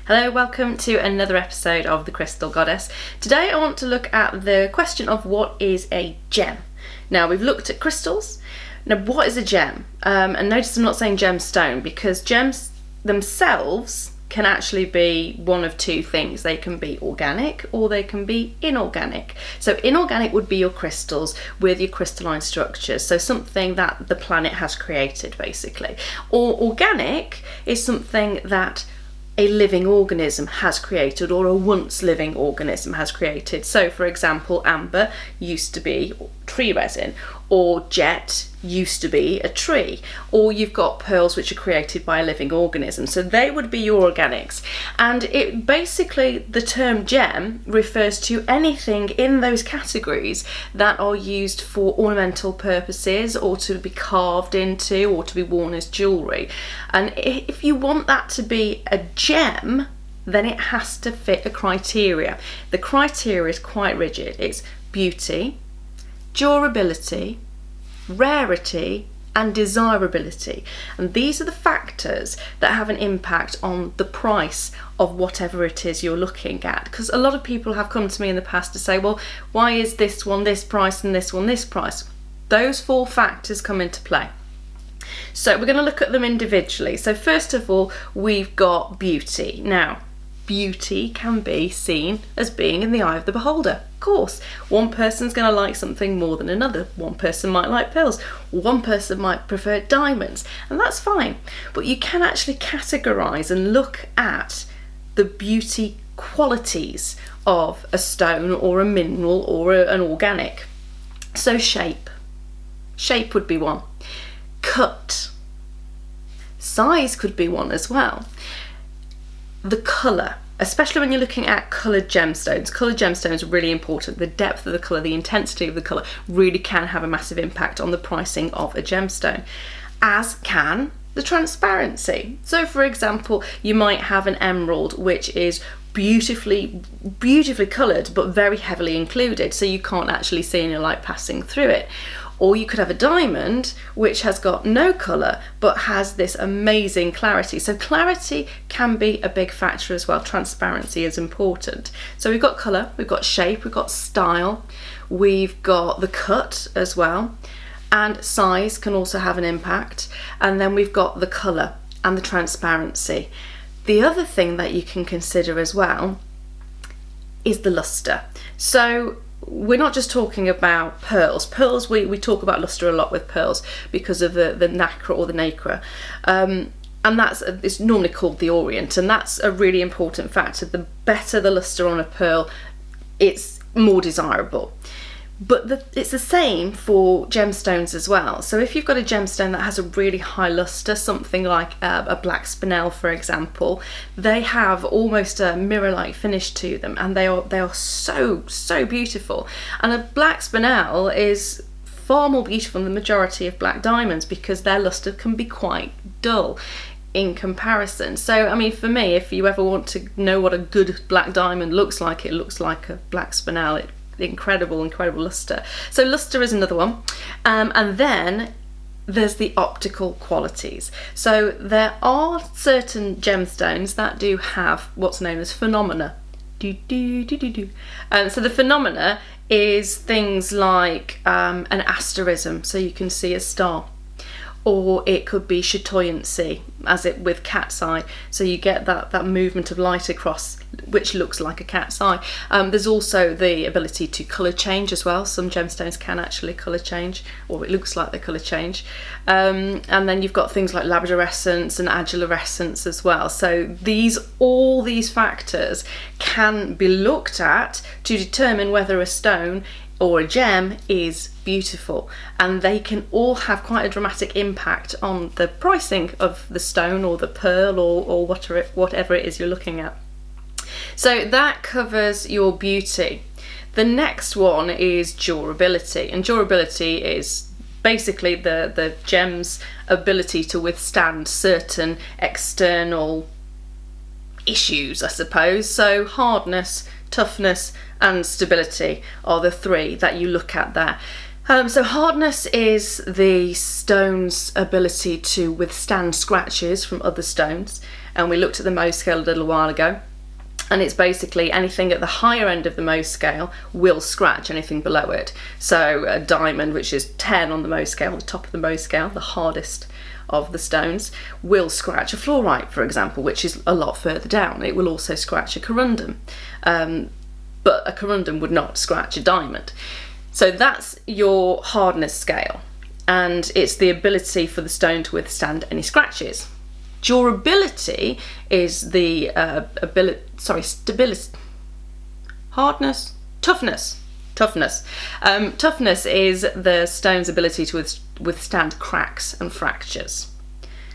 Hello, welcome to another episode of The Crystal Goddess. Today I want to look at the question of what is a gem. Now, we've looked at crystals. Now, what is a gem? And notice I'm not saying gemstone, because gems themselves can actually be one of two things. They can be organic or they can be inorganic. So inorganic would be your crystals with your crystalline structures, so something that the planet has created basically. Or organic is something that a living organism has created, or a once living organism has created. So for example, amber used to be tree resin, or jet used to be a tree, or you've got pearls which are created by a living organism. So they would be your organics. And it basically, the term gem refers to anything in those categories that are used for ornamental purposes, or to be carved into, or to be worn as jewellery. And if you want that to be a gem, then it has to fit a criteria. The criteria is quite rigid. It's beauty, durability, rarity, and desirability. And these are the factors that have an impact on the price of whatever it is you're looking at. Because a lot of people have come to me in the past to say, well, why is this one this price and this one this price? Those four factors come into play. So we're going to look at them individually. So first of all, we've got beauty. Now, beauty can be seen as being in the eye of the beholder. Of course, one person's going to like something more than another. One person might like pearls, one person might prefer diamonds, and that's fine. But you can actually categorise and look at the beauty qualities of a stone or a mineral or an organic. So shape would be one. Cut, size could be one as well. The colour, especially when you're looking at coloured gemstones. Coloured gemstones are really important. The depth of the colour, the intensity of the colour really can have a massive impact on the pricing of a gemstone, as can the transparency. So for example, you might have an emerald which is beautifully coloured but very heavily included, so you can't actually see any light passing through it. Or you could have a diamond which has got no colour but has this amazing clarity. So clarity can be a big factor as well. Transparency is important. So we've got colour, we've got shape, we've got style, we've got the cut as well, and size can also have an impact. And then we've got the colour and the transparency. The other thing that you can consider as well is the lustre. So we're not just talking about pearls. Pearls, we talk about lustre a lot with pearls because of the nacre or the nacre. And it's normally called the orient, and that's a really important factor. The better the lustre on a pearl, it's more desirable. But it's the same for gemstones as well. So if you've got a gemstone that has a really high lustre, something like a black spinel, for example, they have almost a mirror-like finish to them, and they are so beautiful. And a black spinel is far more beautiful than the majority of black diamonds because their lustre can be quite dull in comparison. So I mean, for me, if you ever want to know what a good black diamond looks like, it looks like a black spinel. Incredible lustre. So lustre is another one. And then there's the optical qualities. So there are certain gemstones that do have what's known as phenomena. So the phenomena is things like an asterism, so you can see a star. Or it could be chatoyancy, as it with cat's eye. So you get that movement of light across, which looks like a cat's eye. There's also the ability to colour change as well. Some gemstones can actually colour change, or it looks like they colour change. And then you've got things like labradorescence and agilorescence as well. So all these factors can be looked at to determine whether a stone or a gem is beautiful, and they can all have quite a dramatic impact on the pricing of the stone or the pearl or whatever it is you're looking at. So that covers your beauty. The next one is durability, and durability is basically the gem's ability to withstand certain external issues, I suppose. So hardness, toughness, and stability are the three that you look at there. So hardness is the stone's ability to withstand scratches from other stones, and we looked at the Mohs scale a little while ago, and it's basically anything at the higher end of the Mohs scale will scratch anything below it. So a diamond, which is 10 on the Mohs scale, the top of the Mohs scale, the hardest of the stones, will scratch a fluorite, for example, which is a lot further down. It will also scratch a corundum, but a corundum would not scratch a diamond. So that's your hardness scale, and it's the ability for the stone to withstand any scratches. Durability is the toughness. Toughness is the stone's ability to withstand cracks and fractures.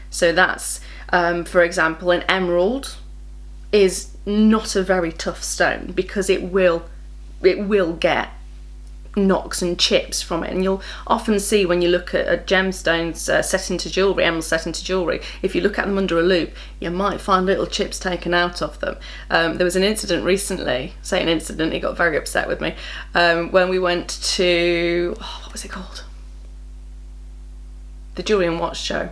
So that's, for example, an emerald is not a very tough stone because it will get knocks and chips from it, and you'll often see when you look at gemstones set into jewellery, emeralds set into jewellery, if you look at them under a loupe, you might find little chips taken out of them. There was an incident recently, he got very upset with me, when we went to, what was it called? The Jewellery and Watch Show,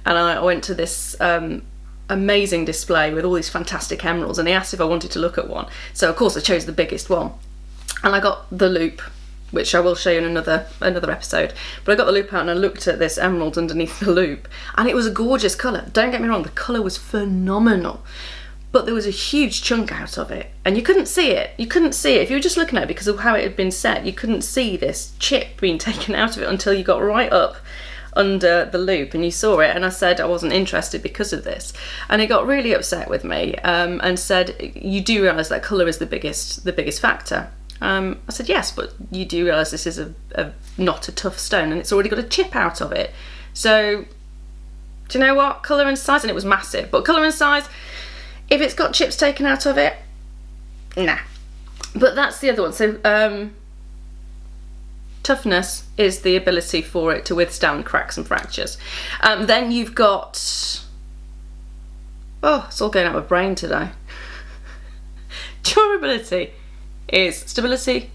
and I went to this amazing display with all these fantastic emeralds, and he asked if I wanted to look at one, so of course I chose the biggest one, and I got the loupe, which I will show you in another episode, but I got the loupe out and I looked at this emerald underneath the loupe, and it was a gorgeous colour. Don't get me wrong, the colour was phenomenal, but there was a huge chunk out of it, and you couldn't see it. If you were just looking at it because of how it had been set, you couldn't see this chip being taken out of it until you got right up under the loupe and you saw it, and I said I wasn't interested because of this, and he got really upset with me, and said, you do realise that colour is the biggest factor. I said, yes, but you do realise this is not a tough stone and it's already got a chip out of it. So, do you know what? Colour and size, and it was massive, but colour and size, if it's got chips taken out of it, nah. But that's the other one. So, toughness is the ability for it to withstand cracks and fractures. Then you've got, it's all going out of my brain today. Durability is stability.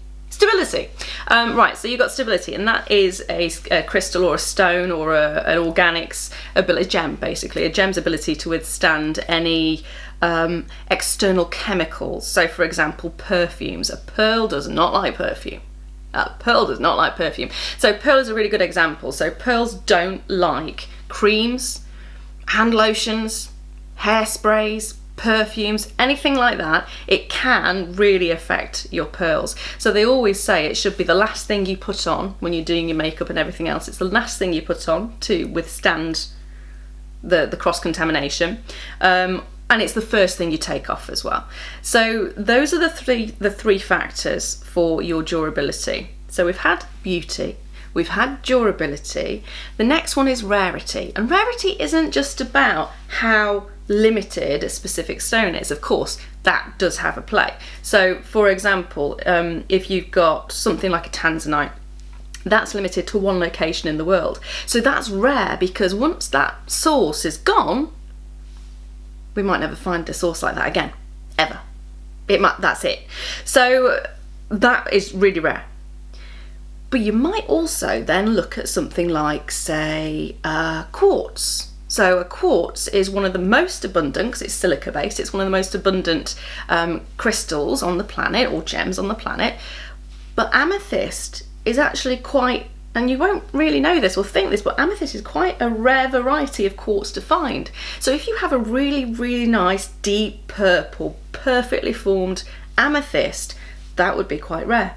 Right, so you've got stability, and that is a crystal or a stone or an organics ability, gem basically, a gem's ability to withstand any external chemicals. So for example, perfumes. A pearl does not like perfume. So pearl is a really good example. So pearls don't like creams, hand lotions, hairsprays, perfumes, anything like that. It can really affect your pearls. So they always say it should be the last thing you put on when you're doing your makeup and everything else. It's the last thing you put on to withstand the cross-contamination. And it's the first thing you take off as well. So those are the three factors for your durability. So we've had beauty, we've had durability. The next one is rarity. And rarity isn't just about how limited a specific stone is. Of course, that does have a play. So for example, if you've got something like a tanzanite, that's limited to one location in the world. So that's rare because once that source is gone, we might never find a source like that again, ever. That's it. So that is really rare. But you might also then look at something like, say, quartz. So a quartz is one of the most abundant, because it's silica based, it's one of the most abundant crystals on the planet, or gems on the planet. But amethyst is actually quite, and you won't really know this or think this, but amethyst is quite a rare variety of quartz to find. So if you have a really, really nice, deep purple, perfectly formed amethyst, that would be quite rare.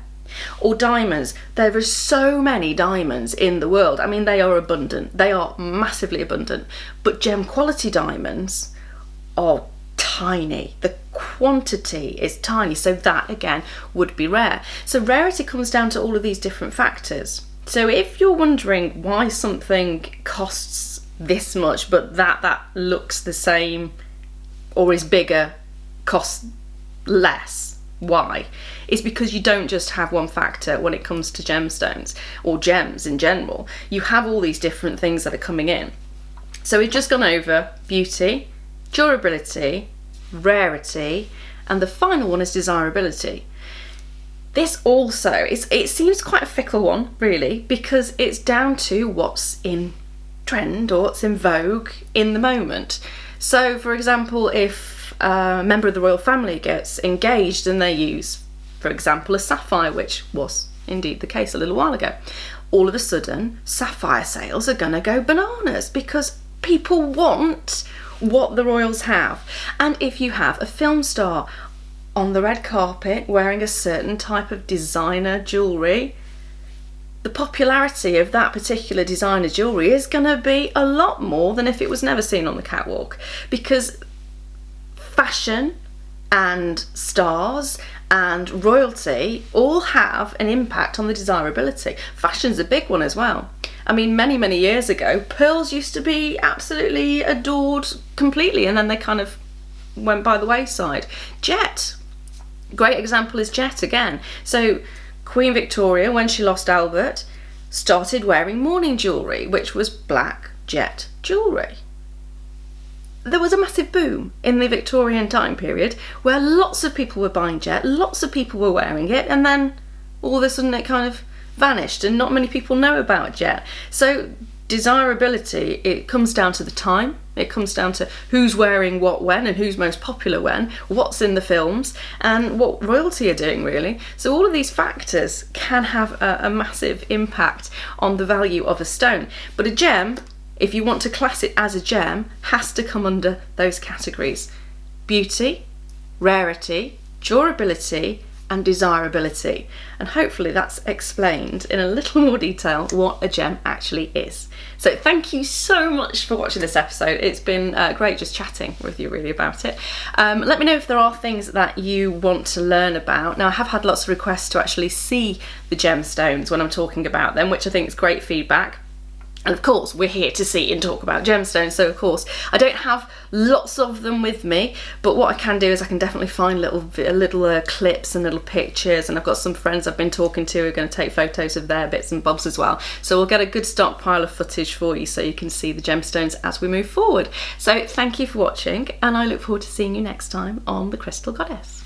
Or diamonds. There are so many diamonds in the world. I mean, they are abundant. They are massively abundant. But gem quality diamonds are tiny. The quantity is tiny. So that, again, would be rare. So rarity comes down to all of these different factors. So if you're wondering why something costs this much, but that looks the same or is bigger, costs less, why? It's because you don't just have one factor when it comes to gemstones or gems in general. You have all these different things that are coming in. So we've just gone over beauty, durability, rarity, and the final one is desirability. This also, it seems quite a fickle one, really, because it's down to what's in trend or what's in vogue in the moment. So, for example, if a member of the royal family gets engaged and they use, for example, a sapphire, which was indeed the case a little while ago, all of a sudden, sapphire sales are going to go bananas because people want what the royals have. And if you have a film star on the red carpet wearing a certain type of designer jewellery, the popularity of that particular designer jewellery is going to be a lot more than if it was never seen on the catwalk, because fashion and stars and royalty all have an impact on the desirability. Fashion's a big one as well. I mean, many years ago, pearls used to be absolutely adored completely, and then they kind of went by the wayside. Jet, great example is jet again. So Queen Victoria, when she lost Albert, started wearing mourning jewellery, which was black jet jewellery. There was a massive boom in the Victorian time period where lots of people were buying jet, lots of people were wearing it, and then all of a sudden it kind of vanished and not many people know about jet. So desirability, it comes down to the time, it comes down to who's wearing what when and who's most popular when, what's in the films and what royalty are doing, really. So all of these factors can have a massive impact on the value of a stone. But a gem, if you want to class it as a gem, has to come under those categories: beauty, rarity, durability and desirability. And hopefully that's explained in a little more detail what a gem actually is. So thank you so much for watching this episode. It's been great just chatting with you really about it. Let me know if there are things that you want to learn about. Now, I have had lots of requests to actually see the gemstones when I'm talking about them, which I think is great feedback. And of course, we're here to see and talk about gemstones, so of course, I don't have lots of them with me, but what I can do is I can definitely find little clips and little pictures, and I've got some friends I've been talking to who are going to take photos of their bits and bobs as well. So we'll get a good stockpile of footage for you so you can see the gemstones as we move forward. So thank you for watching, and I look forward to seeing you next time on The Crystal Goddess.